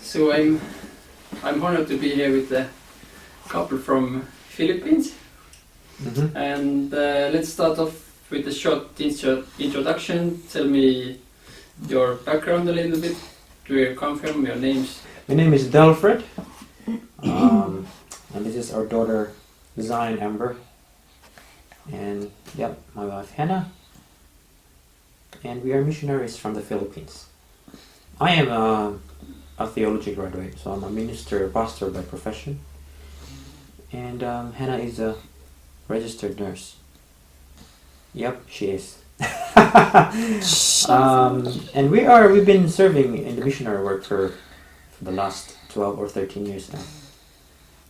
So I'm honored to be here with a couple from Philippines. And let's start off with a short introduction. Tell me your background a little bit, where you come from, your names. My name is Delfred, and this is our daughter Zion Amber, and yep, my wife Hannah, and we are missionaries from the Philippines. I am a theology graduate, so I'm a minister, pastor by profession, and Hannah is a registered nurse. Yep, she is. And we've been serving in the missionary work for the last 12 or 13 years now,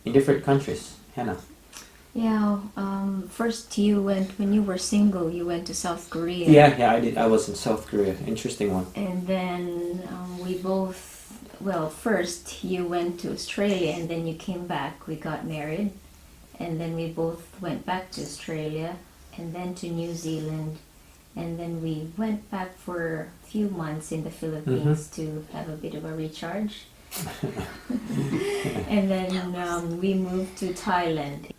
in different countries. Hannah. Yeah, first when you were single, you went to South Korea. Yeah, I did. I was in South Korea. Interesting one. And then first you went to Australia and then you came back. We got married. And then we both went back to Australia and then to New Zealand. And then we went back for a few months in the Philippines to have a bit of a recharge. And then we moved to Thailand.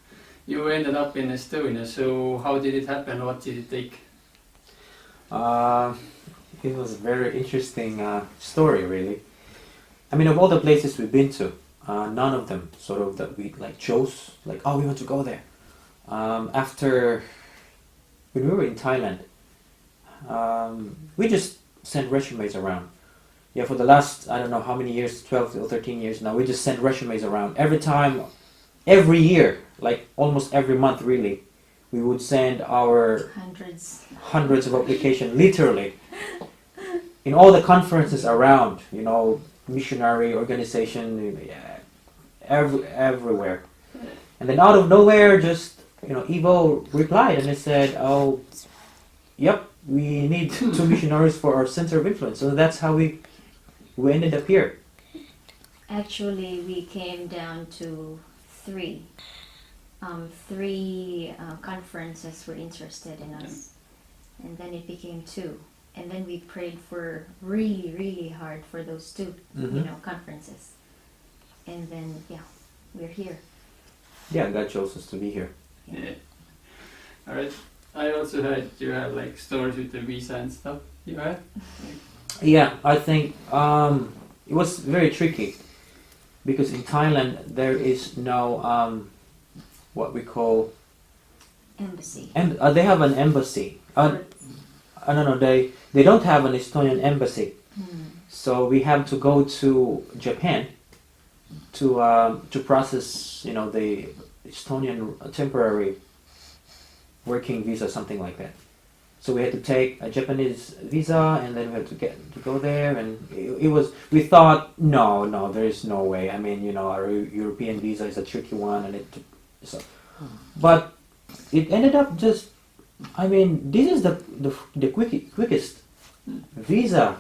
You ended up in Estonia, so how did it happen? What did it take? It was a very interesting story, really. I mean, of all the places we've been to, none of them sort of that we chose, we want to go there. After, when we were in Thailand, we just sent resumes around. Yeah, for the last, I don't know how many years, 12 or 13 years now, we just sent resumes around. Every year, almost every month really, we would send our hundreds of applications, literally, in all the conferences around, missionary organization, everywhere. And then out of nowhere, just, Evo replied and they said, oh, yep, we need 2 missionaries for our center of influence. So that's how we ended up here. Actually, we came down to 3. 3 conferences were interested in us. And then it became 2. And then we prayed for really, really hard for those 2, conferences. And then, we're here. Yeah, God chose us to be here. Yeah. Alright. I also heard you have stories with the visa and stuff. You had? Yeah, I think it was very tricky because in Thailand there is no what we call embassy. They have an embassy. No, they don't have an Estonian embassy. So we have to go to Japan to process, the Estonian temporary working visa, something like that. So we had to take a Japanese visa, and then we had to go there, and we thought, no, there is no way. I mean, our European visa is a tricky one, but it ended up just, this is the quickest visa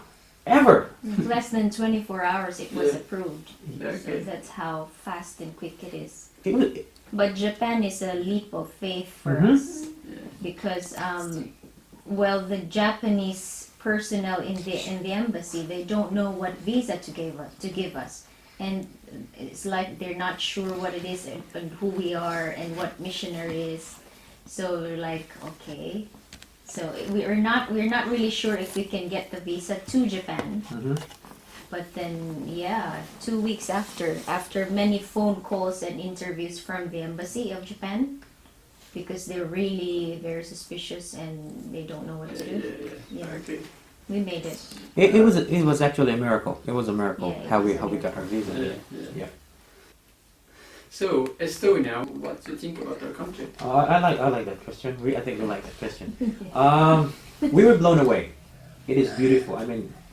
ever. Less than 24 hours it was approved. Okay. So that's how fast and quick it is. It But Japan is a leap of faith for us because, the Japanese personnel in the embassy, they don't know what visa to give us, and it's like they're not sure what it is and who we are and what missionary is. So we're like, okay. So we're not really sure if we can get the visa to Japan. But then, 2 weeks after many phone calls and interviews from the embassy of Japan, because they're really very suspicious and they don't know what to do. Okay. We made it. It was actually a miracle. It was a miracle how we got our visa. Yeah. So Estonia, what do you think about our country? I like that question. I think we like that question. We were blown away. It is beautiful.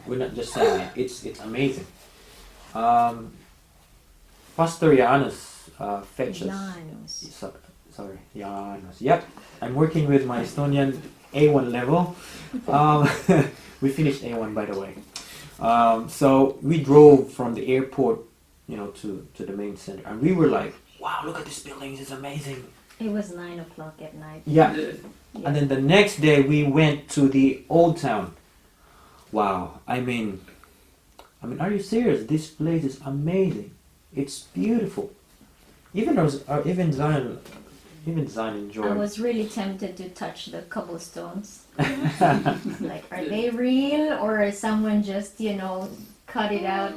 We're not just saying it. It's amazing. Pastor Janus fetches. Sorry, Janus. Yep, I'm working with my Estonian A1 level. We finished A1, by the way. So we drove from the airport, to the main center, and we were like, "Wow, look at this building! It's amazing." It was 9 o'clock at night. Yeah. And then the next day we went to the old town. Wow, I mean, are you serious? This place is amazing. It's beautiful. Even Zion I enjoyed. was really tempted to touch the cobblestones. Like, are they real or is someone just, cut it out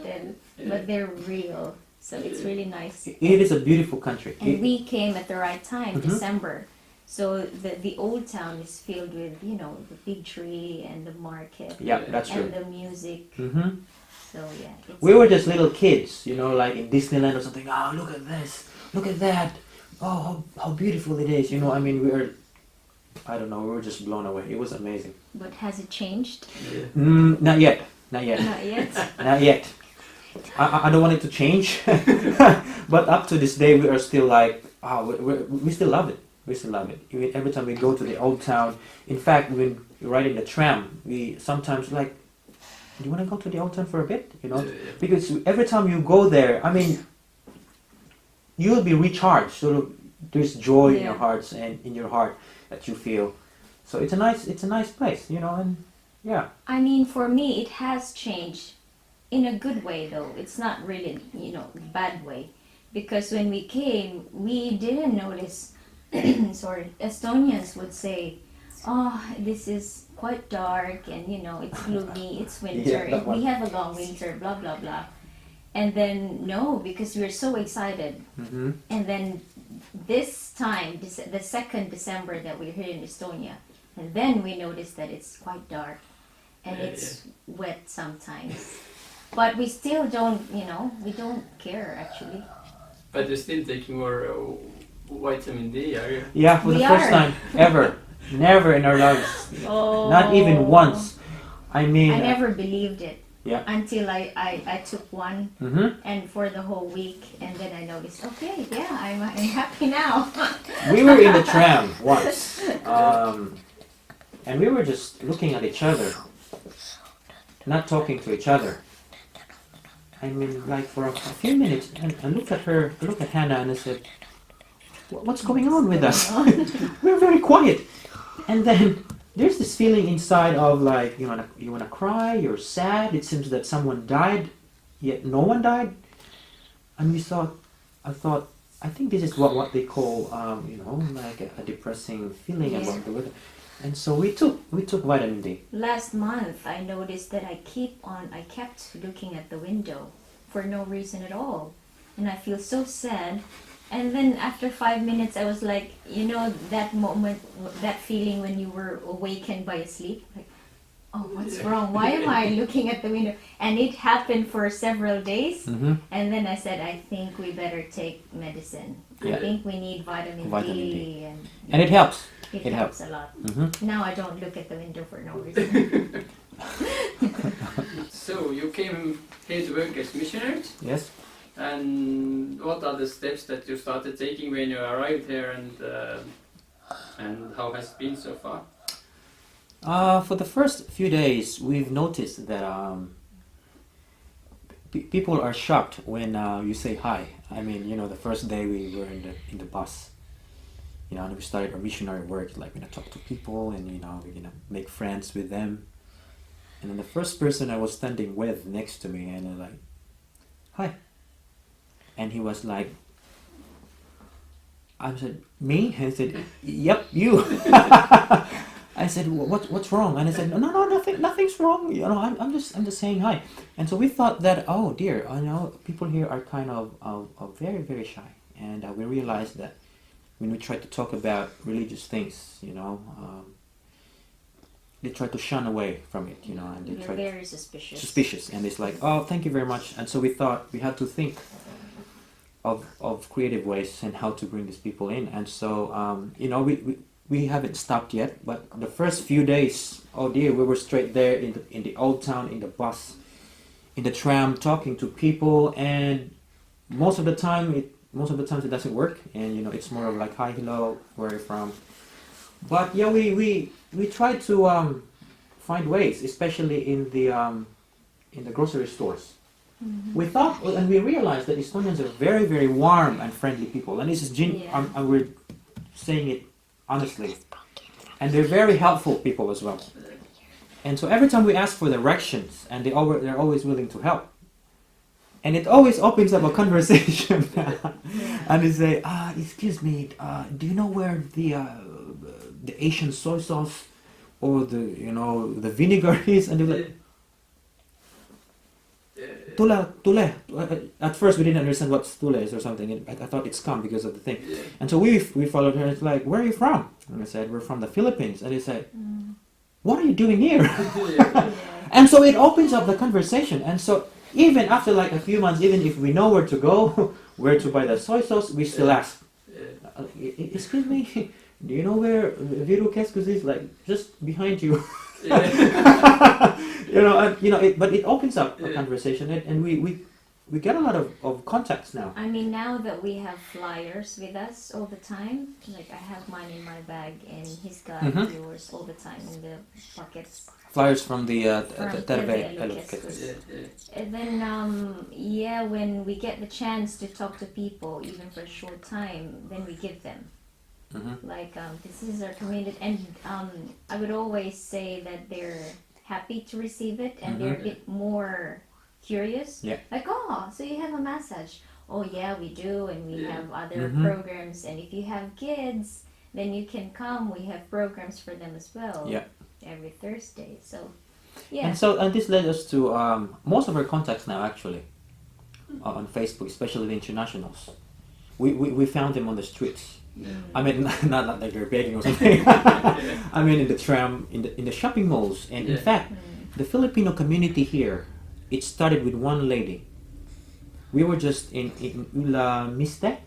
but they're real. So it's really nice. It is a beautiful country. And we came at the right time, Mhm. December. So the old town is filled with, the big tree and the market Yeah, that's true. and the music. Hmm. So yeah. It's We were just little kids, like in Disneyland or something. Oh, look at this, look at that. Oh, how beautiful it is. I mean, I don't know, we were just blown away. It was amazing. But has it changed? Not yet, not yet, Not yet. not yet. I don't want it to change, but up to this day, we are still like, we still love it. We still love it. Every time we go to the old town, in fact, when you're riding the tram, we sometimes like, do you want to go to the old town for a bit? Because every time you go there, I mean, you'll be recharged. Sort of, there's joy in your hearts and in your heart that you feel. So it's a nice place, and yeah. I mean, for me, it has changed in a good way, though. It's not really, bad way. Because when we came, we didn't notice, sorry, Estonians would say, oh, this is quite dark and, it's gloomy, it's winter, Yeah, we have a long winter, blah, blah, blah. And then, no, because we were so excited. Mm-hmm. And then this time, the 2nd December that we're here in Estonia, and then we noticed that it's quite dark and it's wet sometimes. But we still don't, we don't care actually. But you're still taking more vitamin D, are you? Yeah, for the first time ever. Never in our lives. Oh. Not even once. I mean... I never believed it. Yeah. Until I took one Mm-hmm. and for the whole week, and then I noticed, okay, yeah, I'm happy now. We were in the tram once, and we were just looking at each other, not talking to each other. I mean, like for a few minutes, and I looked at Hannah, and I said, "What's going on with us?" We're very quiet, and then there's this feeling inside of like you wanna cry, you're sad. It seems that someone died, yet no one died, and I think this is what they call like a depressing feeling about the weather. And so we took vitamin D. Last month, I noticed that I kept looking at the window for no reason at all, and I feel so sad. And then after 5 minutes, I was like, that moment, that feeling when you were awakened by a sleep, like, oh, what's wrong? Why am I looking at the window? And it happened for several days. Mm-hmm. And then I said, I think we better take medicine. Yeah. I think we need vitamin D. And it helps. It It helps a lot. Mm-hmm. Now I don't look at the window for no reason. So you came here to work as missionaries, Yes. and what are the steps that you started taking when you arrived here, and how has it been so far? For the first few days, we've noticed that people are shocked when you say hi. I mean, the first day we were in the bus, and we started our missionary work. Like, we're gonna talk to people, and we're gonna make friends with them. And then the first person I was standing with next to me, and I'm like, "Hi," and he was like, I said, "Me?" And he said, "Yep, you." I said, "What's wrong?" And I said, "No, nothing's wrong. I'm just saying hi." And so we thought that, oh dear, people here are kind of very, very shy. And we realized that when we try to talk about religious things, they try to shun away from it, and they You're try very suspicious. suspicious, and it's like, "Oh, thank you very much." And so we thought we had to think of creative ways and how to bring these people in. And so we haven't stopped yet, but the first few days, oh dear, we were straight there in the old town, in the bus, in the tram, talking to people, and most of the times it doesn't work, and it's more of like, "Hi, hello, where are you from?" But yeah, we try to find ways, especially in the grocery stores. Mm-hmm. We thought, and we realized that Estonians are very, very warm and friendly people, and this is we're saying it honestly, and they're very helpful people as well. And so every time we ask for directions, and they're always willing to help. And it always opens up a conversation. And they say, excuse me, do you know where the Asian soy sauce or the vinegar is? And they're like, tule. At first we didn't understand what tule is or something. I thought it's come because of the thing. Yeah. And so we followed her. It's like, where are you from? And I said, we're from the Philippines. And they said, what are you doing here? Yeah. And so it opens up the conversation. And so even after like a few months, even if we know where to go, where to buy the soy sauce, we still ask. Excuse me, do you know where Viru Keskus is? Like just behind you. Yeah. But it opens up a conversation, and we get a lot of contacts now. I mean, now that we have flyers with us all the time, like I have mine in my bag and he's got yours all the time in the pockets. Flyers from the Terve. Yeah. And then, when we get the chance to talk to people, even for a short time, then we give them. Like, this is our community. And I would always say that they're happy to receive it, and they're a bit more curious. Yeah. Like, oh, so you have a massage. Oh, yeah, we do. And we have other programs. And if you have kids, then you can come. We have programs for them as well. Yeah. Every Thursday. So, yeah. And this led us to most of our contacts now, actually, on Facebook, especially the internationals. We found them on the streets. Yeah. I mean, not like they're begging or something. I mean, in the tram, in the shopping malls, and in fact, the Filipino community here, it started with one lady. We were just in Ula Miste,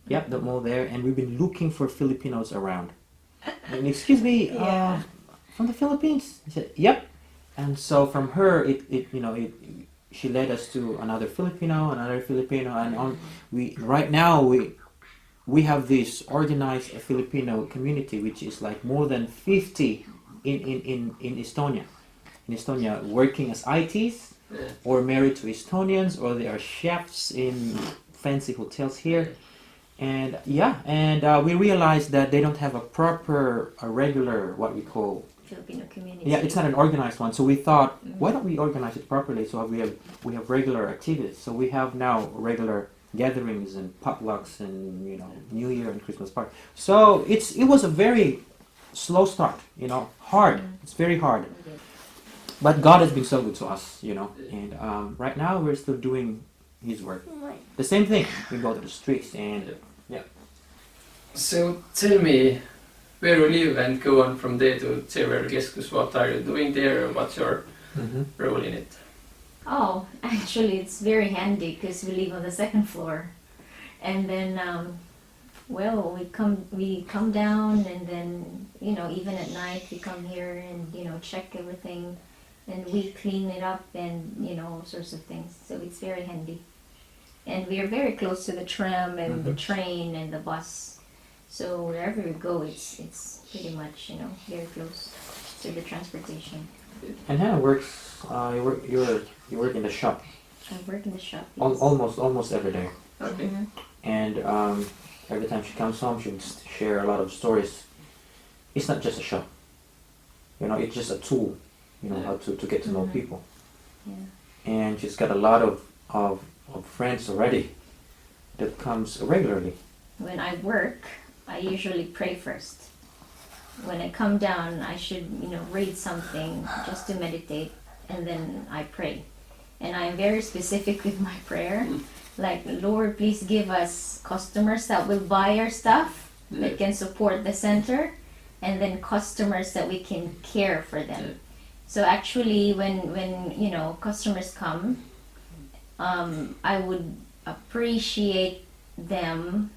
Yep, the mall there, and we've been looking for Filipinos around. And excuse me, from the Philippines? I said, yep. And so from her, she led us to another Filipino, and right now we have this organized Filipino community, which is like more than 50 in Estonia. In Estonia, working as ITs, or married to Estonians, or they are chefs in fancy hotels here. And we realized that they don't have a regular, what we call Filipino community. Yeah, it's not an organized one. So we thought, why don't we organize it properly? So we have regular activities. So we have now regular gatherings and potlucks and New Year and Christmas party. So it was a very slow start. Hard. It's very hard. But God has been so good to us. And right now we're still doing His work. The same thing. We go to the streets and So tell me, where you live and go on from there to Terve. What are you doing there? What's your role in it? Oh, actually, it's very handy because we live on the second floor, and then we come down, and then even at night we come here and check everything, and we clean it up and all sorts of things. So it's very handy, and we are very close to the tram and the train and the bus. So wherever we go, it's pretty much very close to the transportation. And Hannah works. You work in the shop. I work in the shop. Yes. Almost every day. Okay. And every time she comes home, she would share a lot of stories. It's not just a shop. It's just a tool. How to get to know people. Yeah. And she's got a lot of friends already that comes regularly. When I work, I usually pray first. When I come down, I should, read something just to meditate, and then I pray. And I'm very specific with my prayer. Like, Lord, please give us customers that will buy our stuff, that can support the center, and then customers that we can care for them. So actually, when customers come, I would appreciate them,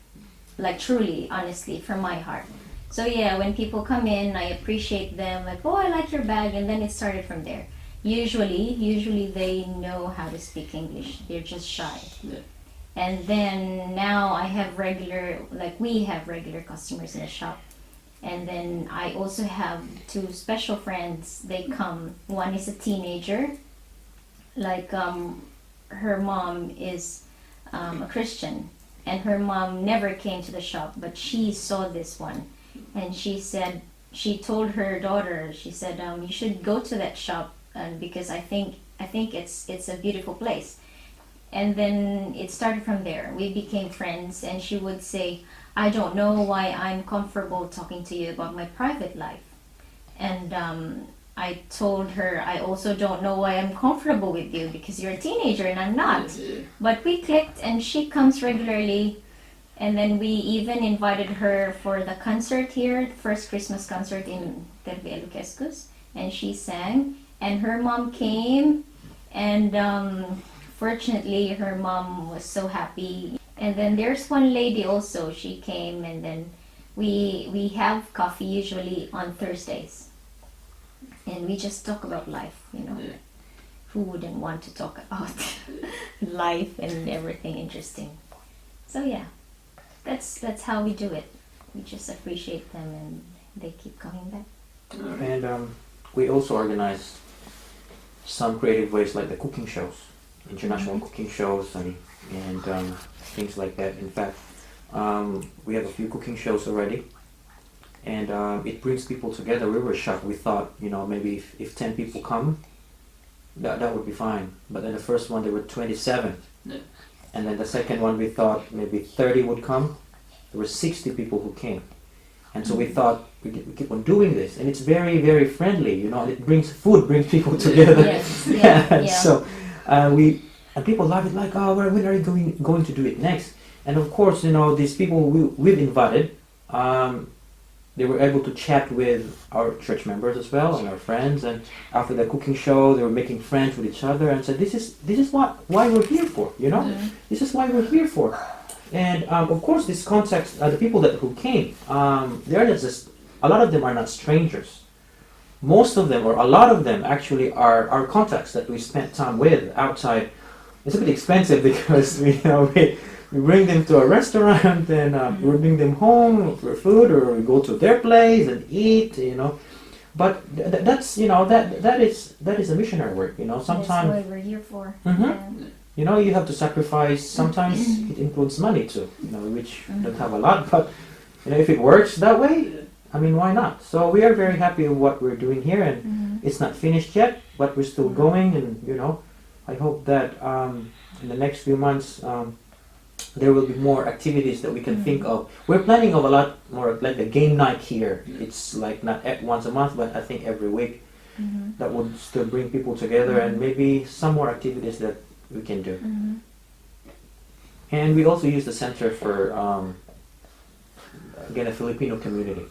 like truly, honestly, from my heart. So when people come in, I appreciate them, like, oh, I like your bag, and then it started from there. Usually they know how to speak English. They're just shy. Yeah. And then now we have regular customers in the shop. And then I also have two special friends. They come. One is a teenager. Like, her mom is a Christian. And her mom never came to the shop, but she saw this one. And she said, she told her daughter, she said, you should go to that shop, because I think it's a beautiful place. And then it started from there. We became friends, and she would say, I don't know why I'm comfortable talking to you about my private life. And I told her, I also don't know why I'm comfortable with you, because you're a teenager and I'm not. Yeah. But we clicked, and she comes regularly. And then we even invited her for the concert here, first Christmas concert in Terve Lucescus, and she sang. And her mom came, and fortunately her mom was so happy. And then there's one lady also, she came, and then we have coffee usually on Thursdays. And we just talk about life, you know. Yeah. Who wouldn't want to talk about life and everything interesting? So yeah, that's how we do it. We just appreciate them, and they keep coming back. And we also organize some creative ways, like the cooking shows, international cooking shows, and things like that. In fact, we have a few cooking shows already, and it brings people together. We were shocked. We thought, maybe if 10 people come, that would be fine. But then the first one, there were 27. Yeah. And then the second one, we thought maybe 30 would come. There were 60 people who came. And so we thought, we keep on doing this. And it's very, very friendly, it food brings people together. Yes, yeah, And yeah. so and people love it, like, oh, when are you going to do it next? And of course, these people we've invited, they were able to chat with our church members as well, and our friends. And after the cooking show, they were making friends with each other, and said, "This is why we're here for, This is why we're here for." And of course, this context, the people who came, they're just a lot of them are not strangers. Most of them, or a lot of them, actually are our contacts that we spent time with outside. It's a bit expensive because we bring them to a restaurant, and we bring them home for food, or we go to their place and eat, But that's that is a missionary work, Sometimes That's what we're here for. Mhm. Yeah. You have to sacrifice. Sometimes it includes money too, which don't have a lot. But if it works that way, why not? So we are very happy with what we're doing here, and it's not finished yet, but we're still going. And I hope that in the next few months there will be more activities that we can think of. We're planning of a lot more, like a game night here. It's like not once a month, but I think every week. That would still bring people together, and maybe some more activities that we can do. And we also use the center for again, a Filipino community.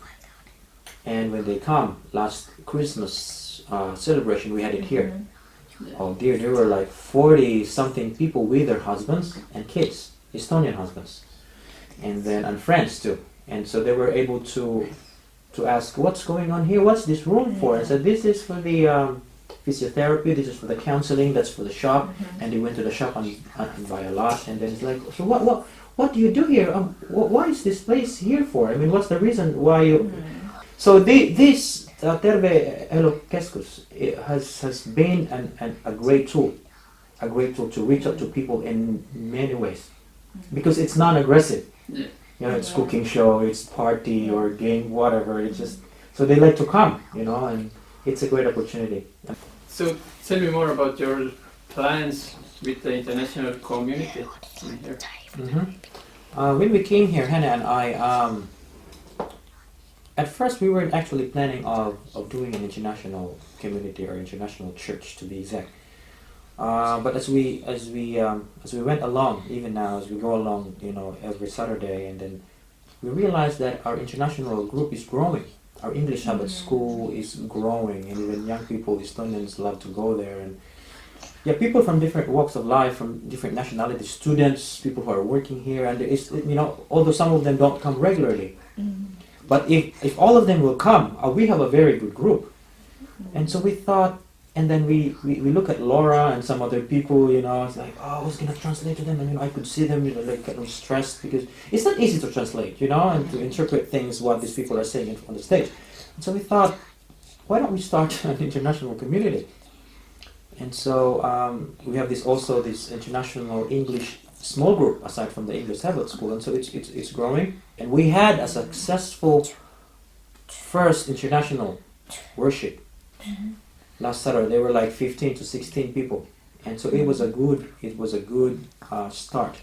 And when they come, last Christmas celebration, we had it here. Oh dear, there were like 40 something people with their husbands and kids, Estonian husbands, and friends too. And so they were able to ask, what's going on here? What's this room for? And said, this is for the physiotherapy, this is for the counseling, that's for the shop. And they went to the shop and buy a lot. And then it's like, so what do you do here? What is this place here for? What's the reason why you? So this Terve Lucescus has been a great tool to reach out to people in many ways, because it's non-aggressive. Yeah. It's cooking show, it's party or game, whatever. It's just so they like to come, and it's a great opportunity. So tell me more about your plans with the international community in here. When we came here, Hannah and I, at first we weren't actually planning of doing an international community or international church, to be exact. But as we went along, even now as we go along, every Saturday, and then we realized that our international group is growing. Our English Sabbath school is growing, and even young people, Estonians, love to go there. And people from different walks of life, from different nationalities, students, people who are working here, and although some of them don't come regularly, but if all of them will come, we have a very good group. And so we thought. And then we look at Laura and some other people, it's like, oh, who's going to translate to them? And I could see them, like getting stressed, because it's not easy to translate, and to interpret things what these people are saying on the stage. And so we thought, why don't we start an international community? And so we have this international English small group aside from the English Sabbath school, and so it's growing. And we had a successful first international worship. Last Saturday there were like 15 to 16 people, and so it was a good start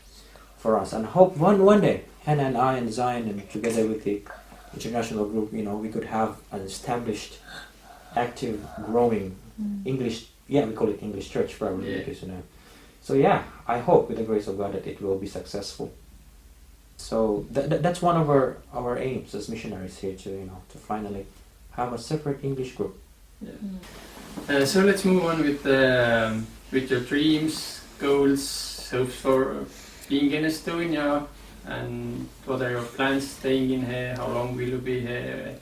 for us. And hope one day Hannah and I and Zion and together with the international group, we could have an established, active, growing English. Yeah, we call it English church probably because So yeah, I hope with the grace of God that it will be successful. So that's one of our aims as missionaries here to finally have a separate English group. Yeah. So let's move on with your dreams, goals, hopes for being in Estonia, and what are your plans staying in here? How long will you be here,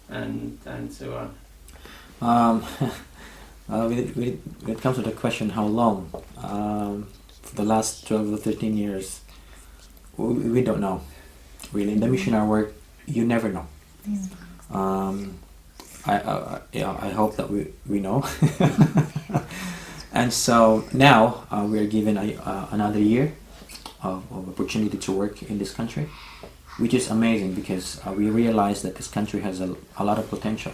and so on. When it comes to the question how long, for the last 12 or 13 years, we don't know. Really, in the missionary work, you never know. I hope that we know. And so now we are given another year of opportunity to work in this country, which is amazing because we realize that this country has a lot of potential.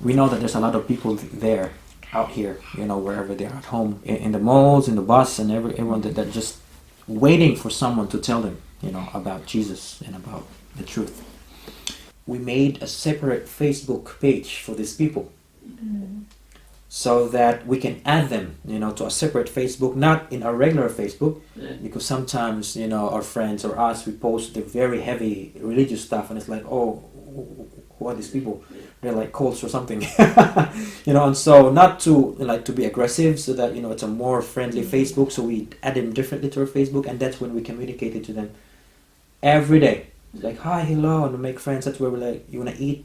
We know that there's a lot of people there, out here, wherever they are at home, in the malls, in the bus, and everyone that just waiting for someone to tell them, about Jesus and about the truth. We made a separate Facebook page for these people, so that we can add them, to a separate Facebook, not in a regular Facebook, because sometimes, our friends or us, we post the very heavy religious stuff, and it's like, oh, who are these people? They're like cults or something, and so not to be aggressive, so that it's a more friendly Facebook. So we add them differently to our Facebook, and that's when we communicated to them every day. It's like, hi, hello, and we make friends. That's where we're like, you want to eat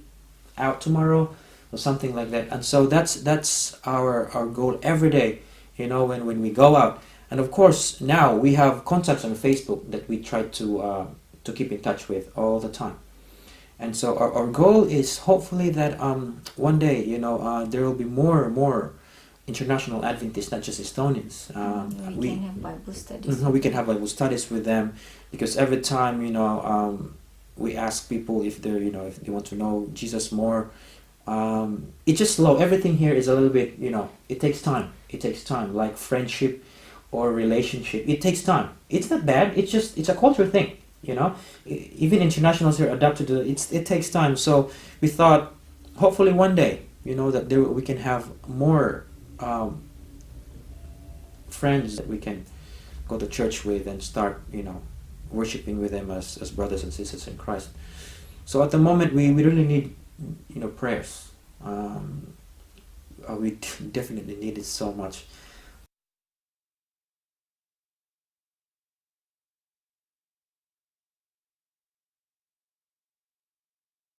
out tomorrow or something like that. And so that's our goal every day, when we go out. And of course now we have contacts on Facebook that we try to keep in touch with all the time. And so our goal is hopefully that one day, there will be more international Adventists, not just Estonians. We can have Bible studies. We can have Bible studies with them, because every time, we ask people if they're, if they want to know Jesus more. It's just slow. Everything here is a little bit, it takes time. It takes time, like friendship or relationship. It takes time. It's not bad. It's a cultural thing. Even internationals are adapted to it. It takes time. So we thought, hopefully one day, that we can have more friends that we can go to church with and start, worshiping with them as brothers and sisters in Christ. So at the moment, we really need, prayers. We definitely need it so much.